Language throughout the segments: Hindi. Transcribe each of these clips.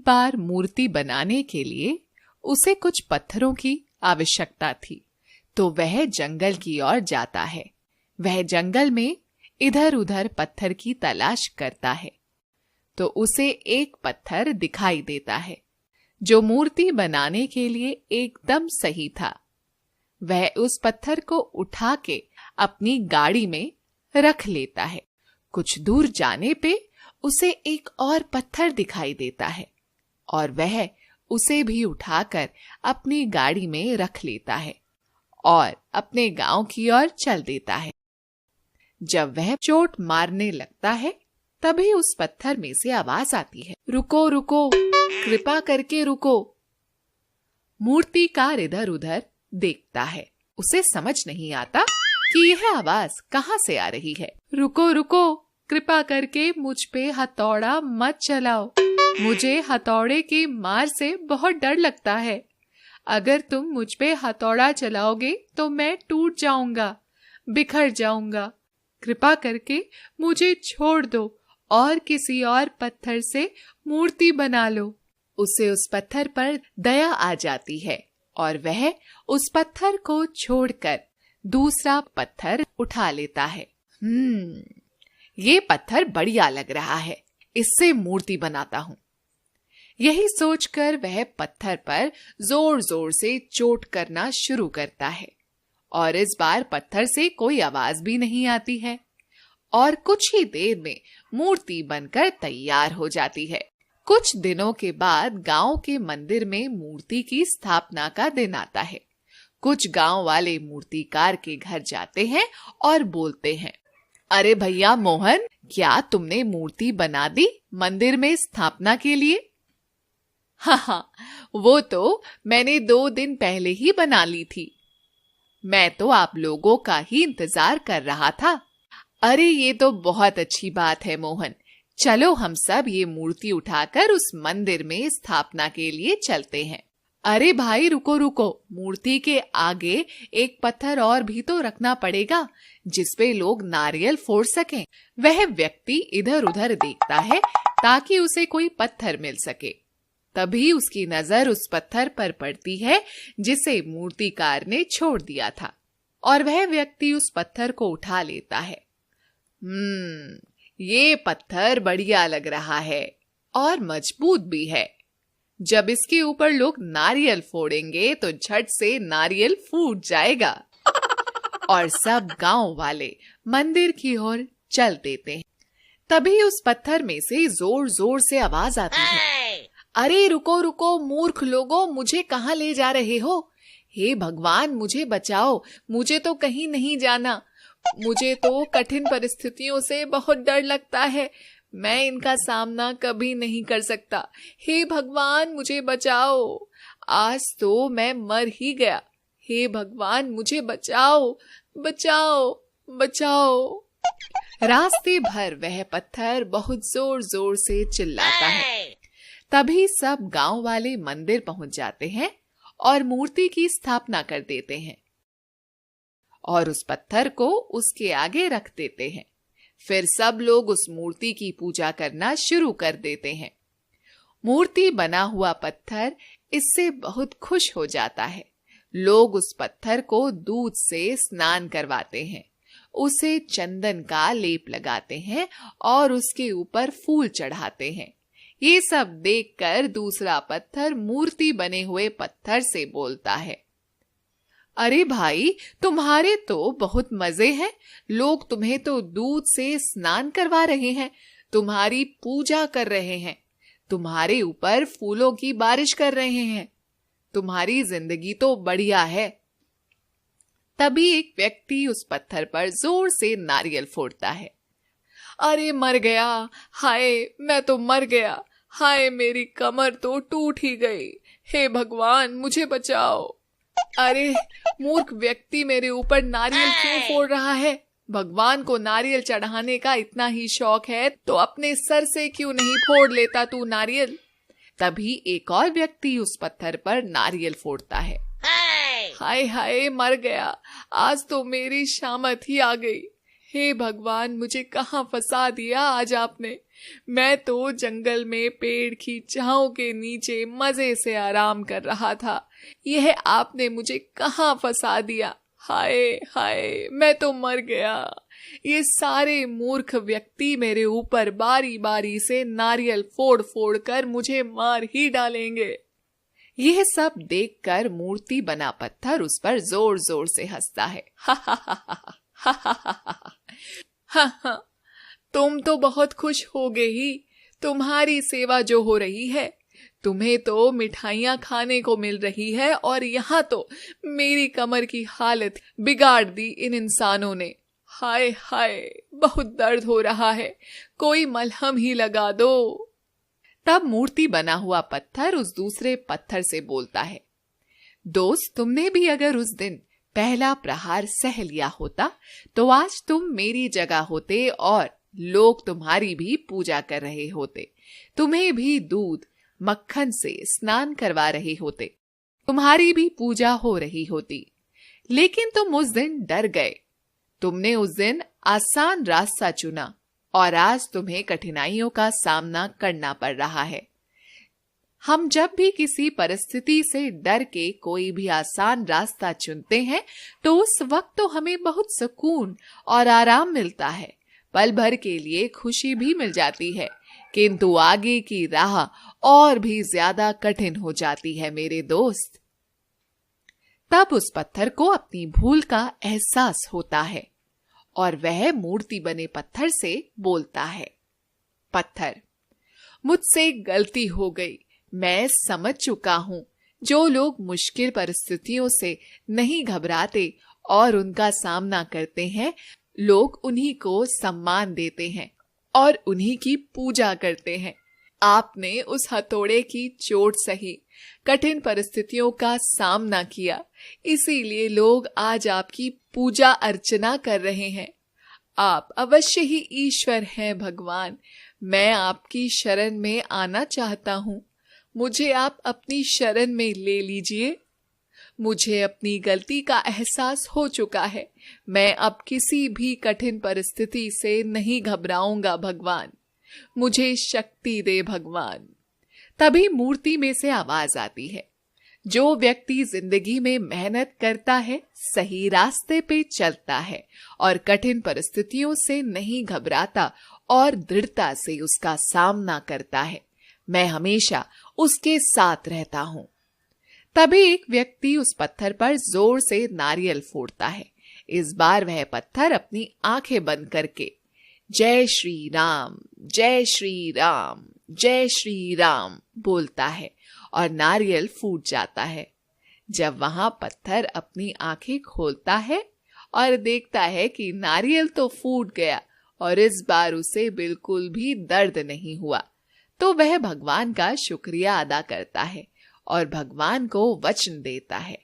बार मूर्ति बनाने के लिए उसे कुछ पत्थरों की आवश्यकता थी, तो वह जंगल की ओर जाता है। वह जंगल में इधर उधर पत्थर की तलाश करता है, तो उसे एक पत्थर दिखाई देता है जो मूर्ति बनाने के लिए एकदम सही था। वह उस पत्थर को उठा के अपनी गाड़ी में रख लेता है। कुछ दूर जाने पे उसे एक और पत्थर दिखाई देता है और वह उसे भी उठाकर अपनी गाड़ी में रख लेता है और अपने गांव की ओर चल देता है। जब वह चोट मारने लगता है, तभी उस पत्थर में से आवाज आती है, रुको रुको, कृपा करके रुको। मूर्तिकार इधर उधर देखता है। उसे समझ नहीं आता कि यह आवाज कहाँ से आ रही है। रुको रुको, कृपा करके मुझ पे हथौड़ा मत चलाओ। मुझे हथौड़े की मार से बहुत डर लगता है। अगर तुम मुझ पे हथौड़ा चलाओगे तो मैं टूट जाऊंगा, बिखर जाऊंगा। कृपा करके मुझे छोड़ दो और किसी और पत्थर से मूर्ति बना लो। उसे उस पत्थर पर दया आ जाती है और वह उस पत्थर को छोड़कर दूसरा पत्थर उठा लेता है। ये पत्थर बढ़िया लग रहा है, इससे मूर्ति बनाता हूँ। यही सोचकर वह पत्थर पर जोर जोर से चोट करना शुरू करता है और इस बार पत्थर से कोई आवाज भी नहीं आती है और कुछ ही देर में मूर्ति बनकर तैयार हो जाती है। कुछ दिनों के बाद गांव के मंदिर में मूर्ति की स्थापना का दिन आता है। कुछ गांव वाले मूर्तिकार के घर जाते हैं और बोलते हैं, अरे भैया मोहन, क्या तुमने मूर्ति बना दी मंदिर में स्थापना के लिए? हाँ, वो तो मैंने 2 दिन पहले ही बना ली थी। मैं तो आप लोगों का ही इंतजार कर रहा था। अरे ये तो बहुत अच्छी बात है मोहन, चलो हम सब ये मूर्ति उठाकर उस मंदिर में स्थापना के लिए चलते हैं। अरे भाई रुको रुको, मूर्ति के आगे एक पत्थर और भी तो रखना पड़ेगा जिसपे लोग नारियल फोड़ सकें। वह व्यक्ति इधर उधर देखता है ताकि उसे कोई पत्थर मिल सके। तभी उसकी नजर उस पत्थर पर पड़ती है जिसे मूर्तिकार ने छोड़ दिया था और वह व्यक्ति उस पत्थर को उठा लेता है। ये पत्थर बढ़िया लग रहा है और मजबूत भी है। जब इसके ऊपर लोग नारियल फोड़ेंगे तो झट से नारियल फूट जाएगा। और सब गांव वाले मंदिर की ओर चल देते हैं। तभी उस पत्थर में से जोर जोर से आवाज आती है, अरे रुको रुको मूर्ख लोगों, मुझे कहाँ ले जा रहे हो? हे भगवान मुझे बचाओ, मुझे तो कहीं नहीं जाना। मुझे तो कठिन परिस्थितियों से बहुत डर लगता है, मैं इनका सामना कभी नहीं कर सकता। हे भगवान मुझे बचाओ, आज तो मैं मर ही गया। हे भगवान मुझे बचाओ बचाओ बचाओ। रास्ते भर वह पत्थर बहुत जोर जोर से चिल्लाता है। तभी सब गांव वाले मंदिर पहुंच जाते हैं और मूर्ति की स्थापना कर देते हैं और उस पत्थर को उसके आगे रख देते हैं। फिर सब लोग उस मूर्ति की पूजा करना शुरू कर देते हैं। मूर्ति बना हुआ पत्थर इससे बहुत खुश हो जाता है। लोग उस पत्थर को दूध से स्नान करवाते हैं, उसे चंदन का लेप लगाते हैं और उसके ऊपर फूल चढ़ाते हैं। ये सब देखकर दूसरा पत्थर मूर्ति बने हुए पत्थर से बोलता है, अरे भाई तुम्हारे तो बहुत मजे हैं, लोग तुम्हें तो दूध से स्नान करवा रहे हैं, तुम्हारी पूजा कर रहे हैं, तुम्हारे ऊपर फूलों की बारिश कर रहे हैं, तुम्हारी जिंदगी तो बढ़िया है। तभी एक व्यक्ति उस पत्थर पर जोर से नारियल फोड़ता है। अरे मर गया, हाय मैं तो मर गया, हाय मेरी कमर तो टूट ही गई, हे भगवान मुझे बचाओ। अरे मूर्ख व्यक्ति मेरे ऊपर नारियल क्यों फोड़ रहा है? भगवान को नारियल चढ़ाने का इतना ही शौक है तो अपने सर से क्यों नहीं फोड़ लेता तू नारियल? तभी एक और व्यक्ति उस पत्थर पर नारियल फोड़ता है। हाय हाय मर गया, आज तो मेरी शामत ही आ गई, हे भगवान, मुझे कहाँ फंसा दिया आज आपने। मैं तो जंगल में पेड़ की छांव के नीचे मजे से आराम कर रहा था, यह आपने मुझे कहाँ फंसा दिया। हाय हाय, मैं तो मर गया। ये सारे मूर्ख व्यक्ति मेरे ऊपर बारी बारी से नारियल फोड़ फोड़ कर मुझे मार ही डालेंगे। यह सब देखकर मूर्ति बना पत्थर उस पर जोर जोर से हंसता है। हा हा हा हा हा हा हा, तुम तो बहुत खुश होगे ही। तुम्हारी सेवा जो हो रही है, तुम्हें तो मिठाइयाँ खाने को मिल रही है, और यहाँ तो मेरी कमर की हालत बिगाड़ दी इन इंसानों ने। हाय हाय, बहुत दर्द हो रहा है, कोई मलहम ही लगा दो। तब मूर्ति बना हुआ पत्थर उस दूसरे पत्थर से बोलता है, दोस्त, तुमने भी अगर उस दिन पहला प्रहार सह लिया होता तो आज तुम मेरी जगह होते और लोग तुम्हारी भी पूजा कर रहे होते। तुम्हें भी दूध मक्खन से स्नान करवा रहे होते, तुम्हारी भी पूजा हो रही होती। लेकिन तुम उस दिन डर गए। तुमने उस दिन आसान रास्ता चुना और आज तुम्हें कठिनाइयों का सामना करना पड़ रहा है। हम जब भी किसी परिस्थिति से डर के कोई भी आसान रास्ता चुनते हैं तो उस वक्त तो हमें बहुत सुकून और आराम मिलता है, पल भर के लिए खुशी भी मिल जाती है, किंतु आगे की राह और भी ज्यादा कठिन हो जाती है मेरे दोस्त। तब उस पत्थर को अपनी भूल का एहसास होता है और वह मूर्ति बने पत्थर से बोलता है, पत्थर, मुझसे गलती हो गई, मैं समझ चुका हूं। जो लोग मुश्किल परिस्थितियों से नहीं घबराते और उनका सामना करते हैं, लोग उन्हीं को सम्मान देते हैं और उन्हीं की पूजा करते हैं। आपने उस हथौड़े की चोट सही, कठिन परिस्थितियों का सामना किया, इसीलिए लोग आज आपकी पूजा अर्चना कर रहे हैं। आप अवश्य ही ईश्वर हैं भगवान। मैं आपकी शरण में आना चाहता हूँ, मुझे आप अपनी शरण में ले लीजिए। मुझे अपनी गलती का एहसास हो चुका है, मैं अब किसी भी कठिन परिस्थिति से नहीं घबराऊंगा भगवान, मुझे शक्ति दे भगवान। तभी मूर्ति में से आवाज आती है, जो व्यक्ति जिंदगी में मेहनत करता है, सही रास्ते पे चलता है और कठिन परिस्थितियों से नहीं घबराता और दृढ़ता से उसका सामना करता है, मैं हमेशा उसके साथ रहता हूं। तभी एक व्यक्ति उस पत्थर पर जोर से नारियल फोड़ता है। इस बार वह पत्थर अपनी आंखें बंद करके जय श्री राम, जय श्री राम, जय श्री राम बोलता है और नारियल फूट जाता है। जब वहां पत्थर अपनी आंखें खोलता है और देखता है कि नारियल तो फूट गया और इस बार उसे बिल्कुल भी दर्द नहीं हुआ, तो वह भगवान का शुक्रिया अदा करता है और भगवान को वचन देता है,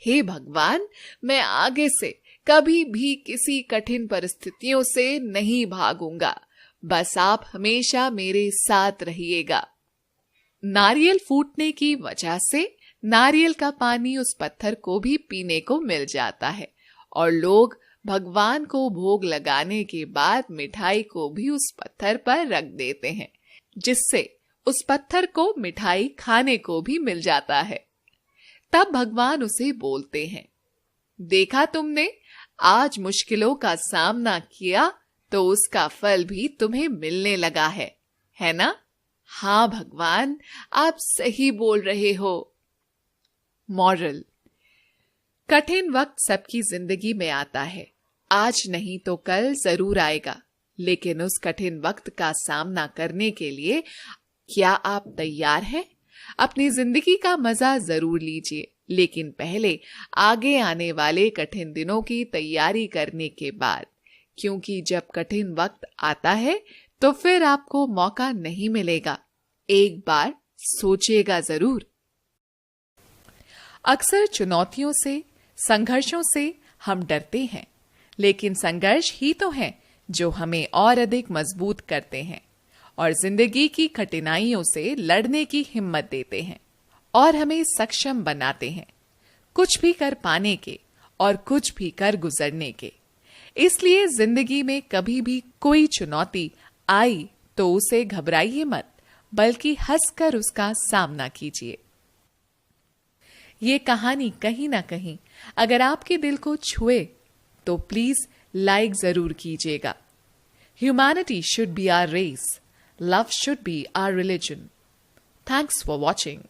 हे भगवान, मैं आगे से कभी भी किसी कठिन परिस्थितियों से नहीं भागूंगा, बस आप हमेशा मेरे साथ रहिएगा। नारियल फूटने की वजह से नारियल का पानी उस पत्थर को भी पीने को मिल जाता है और लोग भगवान को भोग लगाने के बाद मिठाई को भी उस पत्थर पर रख देते हैं, जिससे उस पत्थर को मिठाई खाने को भी मिल जाता है। तब भगवान उसे बोलते हैं, देखा तुमने, आज मुश्किलों का सामना किया तो उसका फल भी तुम्हें मिलने लगा है ना? हाँ भगवान, आप सही बोल रहे हो। मॉरल: कठिन वक्त सबकी जिंदगी में आता है, आज नहीं तो कल जरूर आएगा, लेकिन उस कठिन वक्त का सामना करने के लिए क्या आप तैयार हैं? अपनी जिंदगी का मजा जरूर लीजिए, लेकिन पहले आगे आने वाले कठिन दिनों की तैयारी करने के बाद, क्योंकि जब कठिन वक्त आता है तो फिर आपको मौका नहीं मिलेगा। एक बार सोचिएगा जरूर। अक्सर चुनौतियों से, संघर्षों से हम डरते हैं, लेकिन संघर्ष ही तो हैं जो हमें और अधिक मजबूत करते हैं और जिंदगी की कठिनाइयों से लड़ने की हिम्मत देते हैं और हमें सक्षम बनाते हैं, कुछ भी कर पाने के और कुछ भी कर गुजरने के। इसलिए जिंदगी में कभी भी कोई चुनौती आई तो उसे घबराइए मत, बल्कि हंसकर उसका सामना कीजिए। ये कहानी कहीं ना कहीं अगर आपके दिल को छुए तो प्लीज लाइक जरूर कीजिएगा। Humanity should be our race, love should be our religion. Thanks for watching.